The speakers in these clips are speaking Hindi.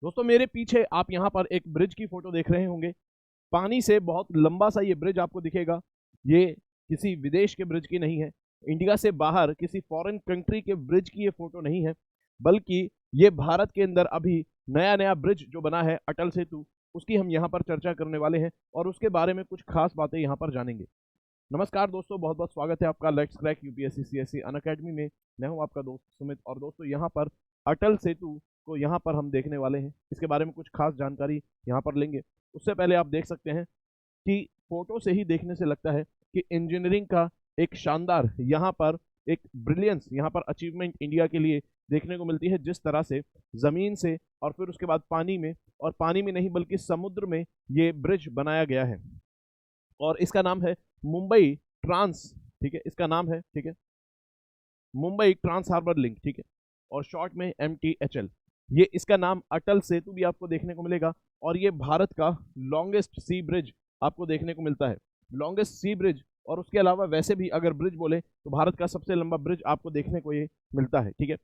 दोस्तों मेरे पीछे आप यहाँ पर एक ब्रिज की फोटो देख रहे होंगे। पानी से बहुत लंबा सा ये ब्रिज आपको दिखेगा। ये किसी विदेश के ब्रिज की नहीं है, इंडिया से बाहर किसी फॉरेन कंट्री के ब्रिज की ये फोटो नहीं है, बल्कि ये भारत के अंदर अभी नया नया ब्रिज जो बना है अटल सेतु, उसकी हम यहाँ पर चर्चा करने वाले हैं और उसके बारे में कुछ खास बातें यहाँ पर जानेंगे। नमस्कार दोस्तों, बहुत बहुत स्वागत है आपका let's crack UPSC CSC Unacademy में। मैं हूं आपका दोस्त सुमित और दोस्तों यहाँ पर अटल सेतु को यहाँ पर हम देखने वाले हैं, इसके बारे में कुछ खास जानकारी यहाँ पर लेंगे। उससे पहले आप देख सकते हैं कि फोटो से ही देखने से लगता है कि इंजीनियरिंग का एक शानदार यहाँ पर एक ब्रिलियंस यहाँ पर अचीवमेंट इंडिया के लिए देखने को मिलती है। जिस तरह से ज़मीन से और फिर उसके बाद पानी में, और पानी में नहीं बल्कि समुद्र में ये ब्रिज बनाया गया है और इसका नाम है मुंबई ट्रांस, ठीक है, इसका नाम है, ठीक है, मुंबई ट्रांस हार्बर लिंक, ठीक है, और शॉर्ट में MTHL। ये इसका नाम अटल सेतु भी आपको देखने को मिलेगा और ये भारत का लॉन्गेस्ट सी ब्रिज आपको देखने को मिलता है, लॉन्गेस्ट सी ब्रिज। और उसके अलावा वैसे भी अगर ब्रिज बोले तो भारत का सबसे लंबा ब्रिज आपको देखने को ये मिलता है, ठीक है।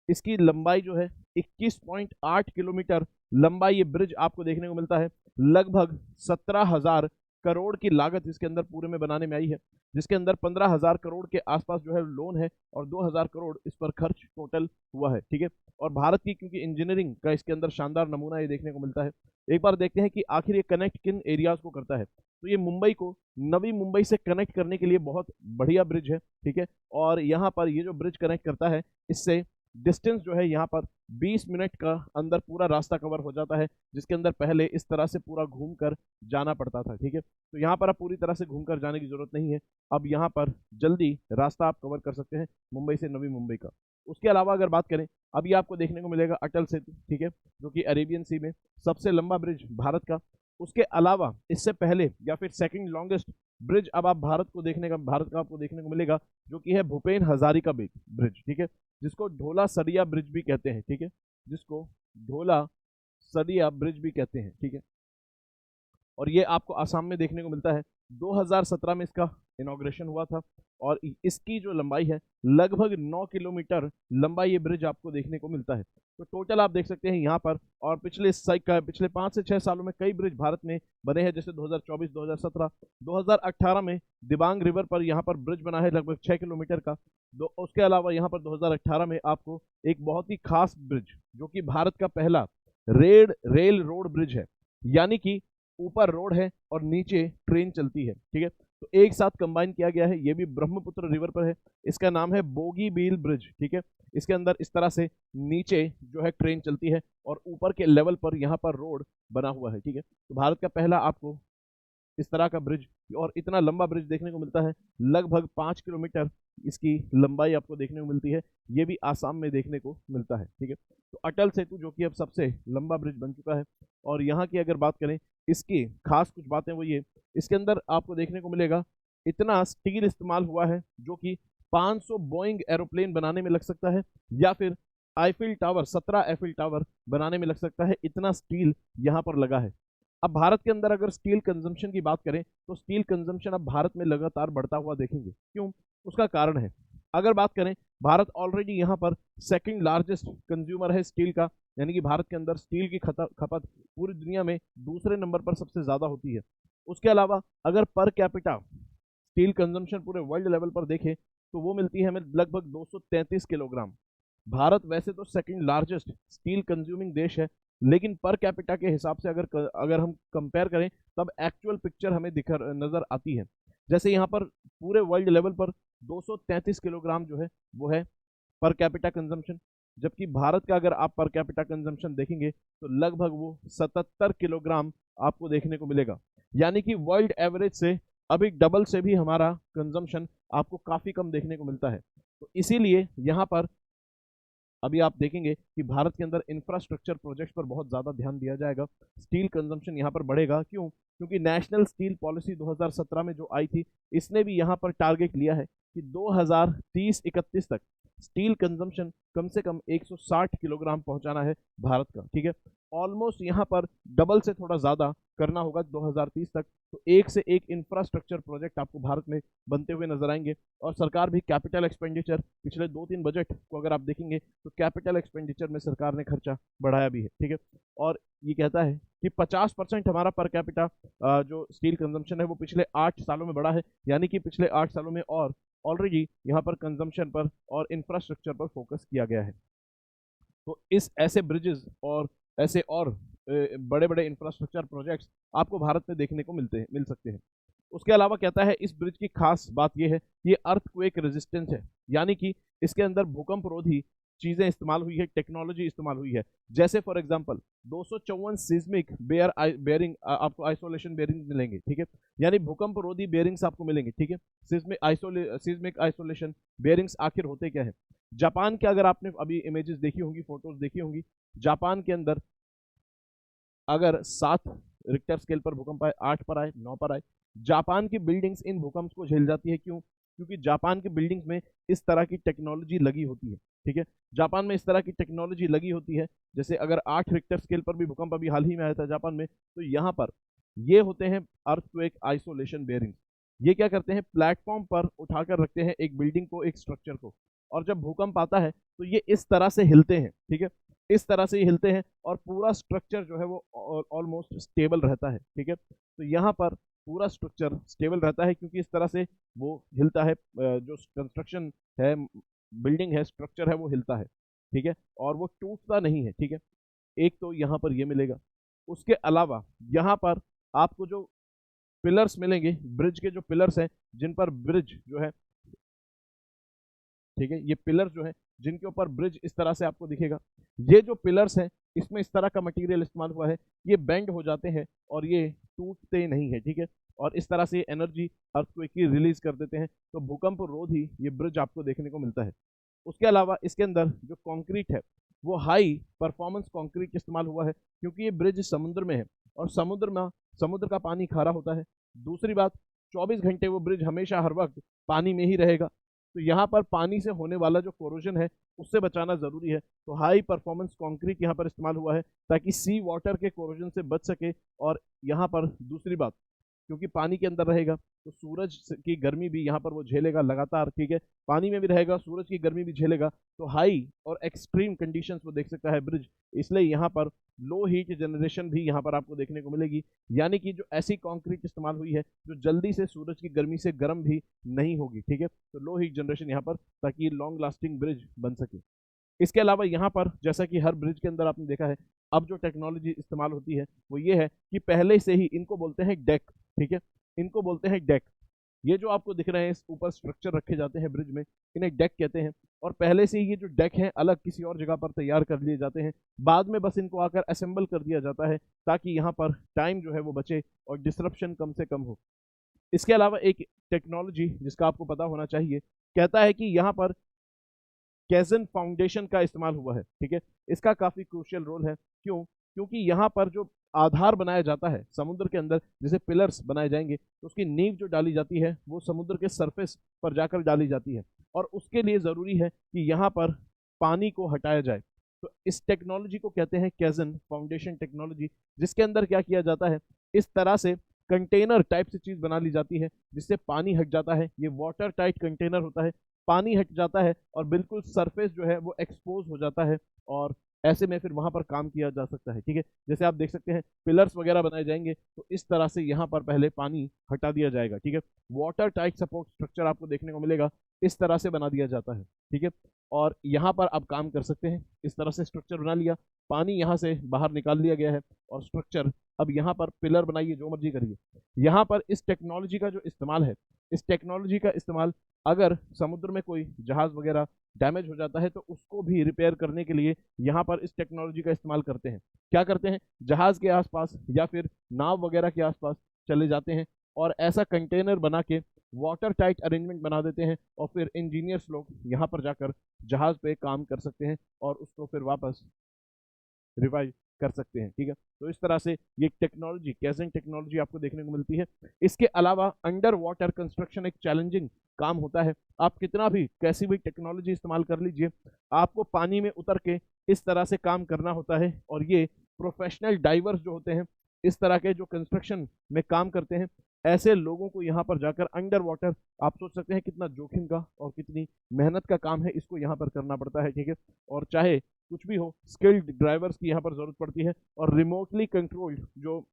इसकी लंबाई जो है 21.8 किलोमीटर लंबा ये ब्रिज आपको देखने को मिलता है। लगभग 17,000 करोड़ की लागत इसके अंदर पूरे में बनाने में आई है, जिसके अंदर 15,000 करोड़ के आसपास जो है लोन है और 2,000 करोड़ इस पर खर्च टोटल हुआ है, ठीक है। और भारत की क्योंकि इंजीनियरिंग का इसके अंदर शानदार नमूना ये देखने को मिलता है। एक बार देखते हैं कि आखिर ये कनेक्ट किन एरियाज को करता है। तो ये मुंबई को नवी मुंबई से कनेक्ट करने के लिए बहुत बढ़िया ब्रिज है, ठीक है। और यहाँ पर ये जो ब्रिज कनेक्ट करता है, इससे डिस्टेंस जो है यहाँ पर 20 मिनट का अंदर पूरा रास्ता कवर हो जाता है, जिसके अंदर पहले इस तरह से पूरा घूम कर जाना पड़ता था, ठीक है। तो यहाँ पर अब पूरी तरह से घूमकर जाने की जरूरत नहीं है, अब यहाँ पर जल्दी रास्ता आप कवर कर सकते हैं मुंबई से नवी मुंबई का। उसके अलावा अगर बात करें, अभी आपको देखने को मिलेगा अटल सेतु, ठीक है, जो कि अरेबियन सी में सबसे लंबा ब्रिज भारत का। उसके अलावा इससे पहले या फिर सेकंड लॉन्गेस्ट ब्रिज अब आप भारत का आपको देखने को मिलेगा, जो कि है भूपेन हजारिका ब्रिज, ठीक है, जिसको ढोला सरिया ब्रिज भी कहते हैं, ठीक है, जिसको ढोला सरिया ब्रिज भी कहते हैं, ठीक है। और ये आपको आसाम में देखने को मिलता है। 2017 में इसका इनॉग्रेशन हुआ था और इसकी जो लंबाई है लगभग 9 किलोमीटर लंबा ये ब्रिज आपको देखने को मिलता है। तो टोटल आप देख सकते हैं यहाँ पर, और पिछले 5 से 6 सालों में कई ब्रिज भारत में बने हैं, जैसे 2024, 2017, 2018 में दिबांग रिवर पर यहाँ पर ब्रिज बना है लगभग 6 किलोमीटर का। उसके अलावा यहाँ पर 2018 में आपको एक बहुत ही खास ब्रिज, जो कि भारत का पहला रेल रोड ब्रिज है, यानी कि ऊपर रोड है और नीचे ट्रेन चलती है, ठीक है। तो एक साथ कंबाइन किया गया है, ये भी ब्रह्मपुत्र रिवर पर है। इसका नाम है बोगीबील ब्रिज, ठीक है। इसके अंदर इस तरह से नीचे जो है ट्रेन चलती है और ऊपर के लेवल पर यहाँ पर रोड बना हुआ है, ठीक है। तो भारत का पहला आपको इस तरह का ब्रिज और इतना लंबा ब्रिज देखने को मिलता है, लगभग 5 किलोमीटर इसकी लंबाई आपको देखने को मिलती है। ये भी आसाम में देखने को मिलता है, ठीक है। तो अटल सेतु जो कि अब सबसे लंबा ब्रिज बन चुका है, और यहाँ की अगर बात करें, इसकी खास कुछ बातें वो ये, इसके अंदर आपको देखने को मिलेगा इतना स्टील इस्तेमाल हुआ है जो कि 500 बोइंग एरोप्लेन बनाने में लग सकता है, या फिर आईफिल टावर 17 एफिल टावर बनाने में लग सकता है, इतना स्टील यहाँ पर लगा है। अब भारत के अंदर अगर स्टील कंजम्पशन की बात करें तो स्टील कंजम्पशन अब भारत में लगातार बढ़ता हुआ देखेंगे। क्यों? उसका कारण है, अगर बात करें, भारत ऑलरेडी यहाँ पर सेकंड लार्जेस्ट कंज्यूमर है स्टील का, यानी कि भारत के अंदर स्टील की खपत पूरी दुनिया में दूसरे नंबर पर सबसे ज़्यादा होती है। उसके अलावा अगर पर कैपिटा स्टील कंजम्पशन पूरे वर्ल्ड लेवल पर देखें तो वो मिलती है हमें लगभग 233 किलोग्राम। भारत वैसे तो सेकंड लार्जेस्ट स्टील कंज्यूमिंग देश है, लेकिन पर कैपिटा के हिसाब से अगर हम कंपेयर करें तब एक्चुअल पिक्चर हमें नजर आती है। जैसे यहाँ पर पूरे वर्ल्ड लेवल पर 233 किलोग्राम जो है वो है पर कैपिटा कंजम्पशन, जबकि भारत का अगर आप पर कैपिटा कंजम्पशन देखेंगे तो लगभग वो 77 किलोग्राम आपको देखने को मिलेगा, यानी कि वर्ल्ड एवरेज से अभी डबल से भी हमारा कंजम्पशन आपको काफ़ी कम देखने को मिलता है। तो इसीलिए यहाँ पर अभी आप देखेंगे कि भारत के अंदर इंफ्रास्ट्रक्चर प्रोजेक्ट्स पर बहुत ज़्यादा ध्यान दिया जाएगा, स्टील कंजम्पशन यहाँ पर बढ़ेगा। क्यों? क्योंकि नेशनल स्टील पॉलिसी 2017 में जो आई थी, इसने भी यहाँ पर टारगेट लिया है कि 2030-31 तक स्टील कंजम्पशन कम से कम 160 किलोग्राम पहुंचाना है भारत का, ठीक है। ऑलमोस्ट यहाँ पर डबल से थोड़ा ज़्यादा करना होगा 2030 तक। तो एक से एक इंफ्रास्ट्रक्चर प्रोजेक्ट आपको भारत में बनते हुए नजर आएंगे, और सरकार भी कैपिटल एक्सपेंडिचर, पिछले 2-3 बजट को अगर आप देखेंगे तो कैपिटल एक्सपेंडिचर में सरकार ने खर्चा बढ़ाया भी है, ठीक है। और ये कहता है कि 50% हमारा पर कैपिटा जो स्टील कंजम्पशन है वो पिछले 8 सालों में बढ़ा है, यानी कि पिछले 8 सालों में और ऑलरेडी यहाँ पर कंजम्पशन पर और इंफ्रास्ट्रक्चर पर फोकस किया गया है। तो इस ऐसे ब्रिजेस और ऐसे और बड़े बड़े इंफ्रास्ट्रक्चर प्रोजेक्ट्स आपको भारत में देखने को मिल सकते हैं। उसके अलावा कहता है इस ब्रिज की खास बात यह है कि ये अर्थक्वेक रेजिस्टेंस है, यानी कि इसके अंदर भूकंप रोधी चीजें इस्तेमाल हुई है, टेक्नोलॉजी इस्तेमाल हुई है। जैसे फॉर एग्जांपल 254 सिस्मिक बेयरिंग आपको आइसोलेशन बेयरिंग मिलेंगे, ठीक है, यानी भूकंप रोधी बेयरिंग्स आपको मिलेंगे, ठीक है। सिस्मिक आइसोलेशन बेयरिंग्स आखिर होते क्या है? जापान के अगर आपने अभी इमेजेस देखी होंगी, फोटोज देखी होंगी, जापान के अंदर अगर 7 रिक्टर स्केल पर भूकंप आए, 8 पर आए, 9 पर आए, जापान की बिल्डिंग्स इन भूकंप को झेल जाती है। क्यों? क्योंकि जापान की बिल्डिंग्स में इस तरह की टेक्नोलॉजी लगी होती है, ठीक है। जापान में इस तरह की टेक्नोलॉजी लगी होती है। जैसे अगर 8 रिक्टर स्केल पर भी भूकंप अभी हाल ही में आया था जापान में, तो यहाँ पर ये होते हैं अर्थक्वेक आइसोलेशन बेयरिंग्स। ये क्या करते हैं? प्लेटफॉर्म पर उठाकर रखते हैं एक बिल्डिंग को, एक स्ट्रक्चर को, और जब भूकंप आता है तो ये इस तरह से हिलते हैं, ठीक है, इस तरह से ये हिलते हैं और पूरा स्ट्रक्चर जो है वो ऑलमोस्ट स्टेबल रहता है, ठीक है। तो यहाँ पर पूरा स्ट्रक्चर स्टेबल रहता है क्योंकि इस तरह से वो हिलता है, जो कंस्ट्रक्शन है, बिल्डिंग है, स्ट्रक्चर है, वो हिलता है, ठीक है, और वो टूटता नहीं है, ठीक है। एक तो यहाँ पर ये मिलेगा। उसके अलावा यहाँ पर आपको जो पिलर्स मिलेंगे, ब्रिज के जो पिलर्स हैं जिन पर ब्रिज जो है, ठीक है, ये पिलर जो है जिनके ऊपर ब्रिज इस तरह से आपको दिखेगा, ये जो पिलर्स हैं इसमें इस तरह का मटेरियल इस्तेमाल हुआ है, ये बेंड हो जाते हैं और ये टूटते नहीं है, ठीक है, और इस तरह से एनर्जी अर्थक्वेक की रिलीज कर देते हैं। तो भूकंप रोधी ये ब्रिज आपको देखने को मिलता है। उसके अलावा इसके अंदर जो कंक्रीट है वो हाई परफॉर्मेंस कंक्रीट इस्तेमाल हुआ है, क्योंकि ये ब्रिज समुद्र में है और समुद्र का पानी खारा होता है। दूसरी बात, 24 घंटे वो ब्रिज हमेशा हर वक्त पानी में ही रहेगा, तो यहाँ पर पानी से होने वाला जो कोरोजन है उससे बचाना जरूरी है। तो हाई परफॉर्मेंस कंक्रीट यहाँ पर इस्तेमाल हुआ है ताकि सी वाटर के कोरोजन से बच सके। और यहाँ पर दूसरी बात, क्योंकि पानी के अंदर रहेगा तो सूरज की गर्मी भी यहाँ पर वो झेलेगा लगातार, ठीक है, पानी में भी रहेगा, सूरज की गर्मी भी झेलेगा, तो हाई और एक्सट्रीम कंडीशंस वो देख सकता है ब्रिज। इसलिए यहाँ पर लो हीट जनरेशन भी यहाँ पर आपको देखने को मिलेगी, यानी कि जो ऐसी कंक्रीट इस्तेमाल हुई है जो जल्दी से सूरज की गर्मी से गर्म भी नहीं होगी, ठीक है, तो लो हीट जनरेशन यहाँ पर, ताकि लॉन्ग लास्टिंग ब्रिज बन सके। इसके अलावा यहाँ पर जैसा कि हर ब्रिज के अंदर आपने देखा है, अब जो टेक्नोलॉजी इस्तेमाल होती है वो ये है कि पहले से ही इनको बोलते हैं डेक, ठीक है, इनको बोलते हैं डेक। ये जो आपको दिख रहे हैं इस ऊपर स्ट्रक्चर रखे जाते हैं ब्रिज में, इन्हें डेक कहते हैं। और पहले से ही ये जो डेक हैं अलग किसी और जगह पर तैयार कर लिए जाते हैं, बाद में बस इनको आकर असेंबल कर दिया जाता है ताकि यहाँ पर टाइम जो है वो बचे और डिसरप्शन कम से कम हो। इसके अलावा एक टेक्नोलॉजी जिसका आपको पता होना चाहिए, कहता है कि यहाँ पर कैजन फाउंडेशन का इस्तेमाल हुआ है, ठीक है, इसका काफी क्रूशियल रोल है। क्यों? क्योंकि यहाँ पर जो आधार बनाया जाता है समुद्र के अंदर, जैसे पिलर्स बनाए जाएंगे तो उसकी नींव जो डाली जाती है वो समुद्र के सरफेस पर जाकर डाली जाती है, और उसके लिए जरूरी है कि यहाँ पर पानी को हटाया जाए। तो इस टेक्नोलॉजी को कहते हैं कैजन फाउंडेशन टेक्नोलॉजी, जिसके अंदर क्या किया जाता है, इस तरह से कंटेनर टाइप से चीज बना ली जाती है जिससे पानी हट जाता है। ये वाटर टाइट कंटेनर होता है, पानी हट जाता है और बिल्कुल सरफेस जो है वो एक्सपोज हो जाता है, और ऐसे में फिर वहां पर काम किया जा सकता है, ठीक है। जैसे आप देख सकते हैं पिलर्स वगैरह बनाए जाएंगे तो इस तरह से यहाँ पर पहले पानी हटा दिया जाएगा, ठीक है, वाटर टाइट सपोर्ट स्ट्रक्चर आपको देखने को मिलेगा, इस तरह से बना दिया जाता है, ठीक है। और यहाँ पर आप काम कर सकते हैं, इस तरह से स्ट्रक्चर बना लिया, पानी यहाँ से बाहर निकाल लिया गया है और स्ट्रक्चर, अब यहाँ पर पिलर बनाइए, जो मर्जी करिए। यहाँ पर इस टेक्नोलॉजी का जो इस्तेमाल है, इस टेक्नोलॉजी का इस्तेमाल अगर समुद्र में कोई जहाज वगैरह डैमेज हो जाता है तो उसको भी रिपेयर करने के लिए यहाँ पर इस टेक्नोलॉजी का इस्तेमाल करते हैं। क्या करते हैं? जहाज के आसपास या फिर नाव वगैरह के आसपास चले जाते हैं और ऐसा कंटेनर बना के वाटर टाइट अरेंजमेंट बना देते हैं, और फिर इंजीनियर्स लोग यहाँ पर जाकर जहाज पे काम कर सकते हैं और उसको फिर वापस रिवाइव कर सकते हैं, ठीक है। तो इस तरह से ये टेक्नोलॉजी, कैजन टेक्नोलॉजी आपको देखने को मिलती है। इसके अलावा अंडर वाटर कंस्ट्रक्शन एक चैलेंजिंग काम होता है। आप कितना भी कैसी भी टेक्नोलॉजी इस्तेमाल कर लीजिए, आपको पानी में उतर के इस तरह से काम करना होता है, और ये प्रोफेशनल डाइवर्स जो होते हैं, इस तरह के जो कंस्ट्रक्शन में काम करते हैं, ऐसे लोगों को यहाँ पर जाकर अंडर वाटर, आप सोच सकते हैं कितना जोखिम का और कितनी मेहनत का काम है, इसको यहाँ पर करना पड़ता है, ठीक है। और चाहे कुछ भी हो, स्किल्ड ड्राइवर्स की यहाँ पर जरूरत पड़ती है, और रिमोटली कंट्रोल्ड जो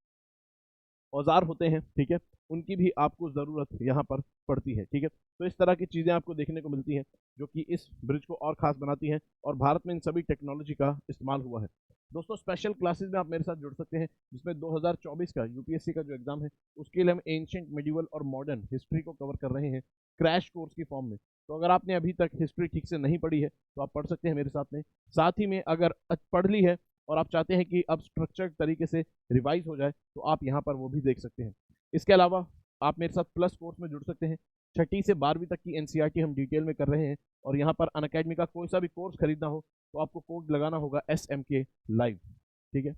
औजार होते हैं, ठीक है, उनकी भी आपको ज़रूरत यहाँ पर पड़ती है, ठीक है। तो इस तरह की चीज़ें आपको देखने को मिलती हैं जो कि इस ब्रिज को और ख़ास बनाती हैं, और भारत में इन सभी टेक्नोलॉजी का इस्तेमाल हुआ है। दोस्तों, स्पेशल क्लासेस में आप मेरे साथ जुड़ सकते हैं, जिसमें 2024 का यूपीएससी का जो एग्ज़ाम है उसके लिए हम एंशिएंट, मिडिवल और मॉडर्न हिस्ट्री को कवर कर रहे हैं क्रैश कोर्स की फॉर्म में। तो अगर आपने अभी तक हिस्ट्री ठीक से नहीं पढ़ी है तो आप पढ़ सकते हैं मेरे साथ में। साथ ही में अगर पढ़ ली है और आप चाहते हैं कि अब स्ट्रक्चर्ड तरीके से रिवाइज हो जाए, तो आप यहाँ पर वो भी देख सकते हैं। इसके अलावा आप मेरे साथ प्लस कोर्स में जुड़ सकते हैं। 6ठी से 12वीं तक की एनसीईआरटी हम डिटेल में कर रहे हैं, और यहाँ पर अनअकैडमी का कोई सा भी कोर्स खरीदना हो तो आपको कोड लगाना होगा SMK लाइव, ठीक है।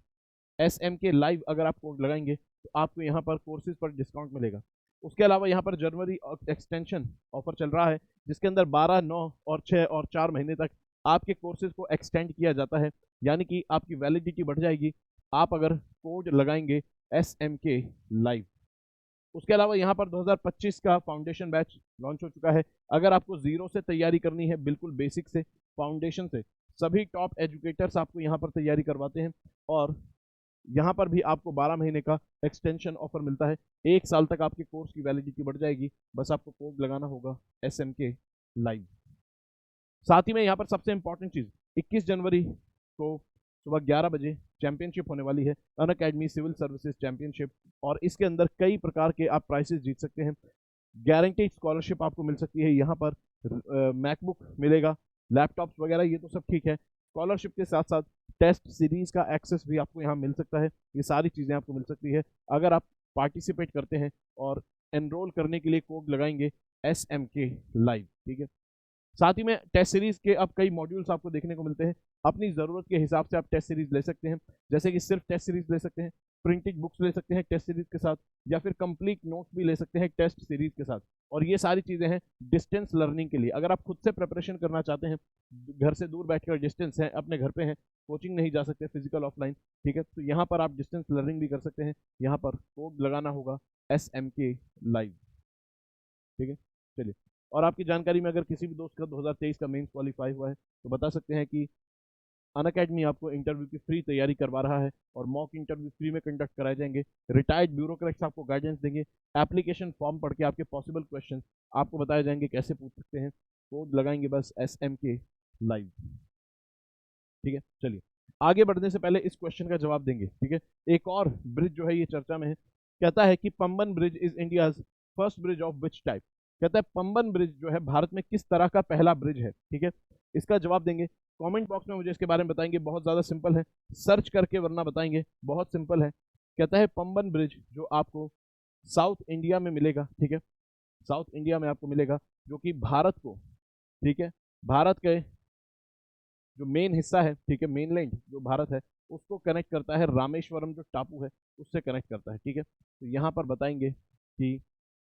SMK लाइव अगर आप कोड लगाएंगे तो आपको यहाँ पर कोर्सेज पर डिस्काउंट मिलेगा। उसके अलावा यहाँ पर जनवरी एक्सटेंशन ऑफर चल रहा है, जिसके अंदर 12, 9 और 6 और 4 महीने तक आपके कोर्सेज को एक्सटेंड किया जाता है, यानी कि आपकी वैलिडिटी बढ़ जाएगी आप अगर कोड लगाएंगे SMK लाइव। उसके अलावा यहाँ पर 2025 का फाउंडेशन बैच लॉन्च हो चुका है। अगर आपको जीरो से तैयारी करनी है, बिल्कुल बेसिक से, फाउंडेशन से, सभी टॉप एजुकेटर्स आपको यहाँ पर तैयारी करवाते हैं, और यहाँ पर भी आपको 12 महीने का एक्सटेंशन ऑफर मिलता है। 1 साल तक आपके कोर्स की वैलिडिटी बढ़ जाएगी, बस आपको कोड लगाना होगा SMK लाइव। साथ ही में यहाँ पर सबसे इंपॉर्टेंट चीज़, 21 जनवरी को सुबह 11 बजे चैंपियनशिप होने वाली है, अनअकैडमी सिविल सर्विसेज चैंपियनशिप, और इसके अंदर कई प्रकार के आप प्राइसेस जीत सकते हैं। गारंटीड स्कॉलरशिप आपको मिल सकती है, यहाँ पर मैकबुक मिलेगा, लैपटॉप्स वगैरह, ये तो सब ठीक है। स्कॉलरशिप के साथ साथ टेस्ट सीरीज का एक्सेस भी आपको यहाँ मिल सकता है। ये सारी चीज़ें आपको मिल सकती है अगर आप पार्टिसिपेट करते हैं और एनरोल करने के लिए कोड लगाएंगे SMK लाइव, ठीक है। साथ ही में टेस्ट सीरीज के अब कई मॉड्यूल्स आपको देखने को मिलते हैं। अपनी ज़रूरत के हिसाब से आप टेस्ट सीरीज ले सकते हैं, जैसे कि सिर्फ टेस्ट सीरीज ले सकते हैं, प्रिंटेड बुक्स ले सकते हैं टेस्ट सीरीज के साथ, या फिर कंप्लीट नोट्स भी ले सकते हैं टेस्ट सीरीज के साथ। और ये सारी चीज़ें हैं डिस्टेंस लर्निंग के लिए। अगर आप खुद से प्रिपरेशन करना चाहते हैं, घर से दूर बैठकर, डिस्टेंस है, अपने घर पे हैं, कोचिंग नहीं जा सकते फिजिकल ऑफलाइन, ठीक है, तो यहाँ पर आप डिस्टेंस लर्निंग भी कर सकते हैं। यहाँ पर कोड लगाना होगा SMK लाइव, ठीक है। चलिए, और आपकी जानकारी में अगर किसी भी दोस्त का 2023 का मेंस क्वालिफाई हुआ है तो बता सकते हैं कि अनअकैडमी आपको इंटरव्यू की फ्री तैयारी करवा रहा है, और मॉक इंटरव्यू फ्री में कंडक्ट कराए जाएंगे। रिटायर्ड ब्यूरोक्रेट्स आपको गाइडेंस देंगे। एप्लीकेशन फॉर्म पढ़ के आपके पॉसिबल क्वेश्चन आपको बताए जाएंगे कैसे पूछ सकते हैं। कोड लगाएंगे बस SMK लाइव, ठीक है। चलिए, आगे बढ़ने से पहले इस क्वेश्चन का जवाब देंगे, ठीक है। एक और ब्रिज जो है ये चर्चा में है, कहता है कि Pamban bridge is India's first bridge of which type. कहता है पंबन ब्रिज जो है भारत में किस तरह का पहला ब्रिज है, ठीक है। इसका जवाब देंगे, कमेंट बॉक्स में मुझे इसके बारे में बताएंगे। बहुत ज़्यादा सिंपल है, सर्च करके वरना बताएंगे, बहुत सिंपल है। कहता है पंबन ब्रिज जो आपको साउथ इंडिया में मिलेगा, ठीक है, साउथ इंडिया में आपको मिलेगा, जो कि भारत को, ठीक है, भारत के जो मेन हिस्सा है, ठीक है, मेनलैंड जो भारत है उसको कनेक्ट करता है, रामेश्वरम जो टापू है उससे कनेक्ट करता है, ठीक है। तो यहाँ पर बताएंगे कि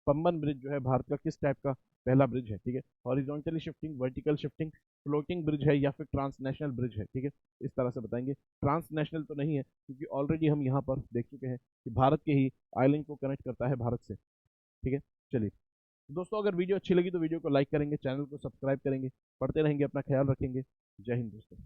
पंबन ब्रिज जो है भारत का किस टाइप का पहला ब्रिज है, ठीक है। Horizontally shifting, vertical shifting, floating bridge है, या फिर ट्रांसनेशनल ब्रिज है, ठीक है। इस तरह से बताएंगे। ट्रांसनेशनल तो नहीं है, क्योंकि ऑलरेडी हम यहाँ पर देख चुके हैं कि भारत के ही आइलैंड को कनेक्ट करता है भारत से, ठीक है। चलिए दोस्तों, अगर वीडियो अच्छी लगी तो वीडियो को लाइक करेंगे, चैनल को सब्सक्राइब करेंगे, पढ़ते रहेंगे, अपना ख्याल रखेंगे। जय हिंद दोस्तों।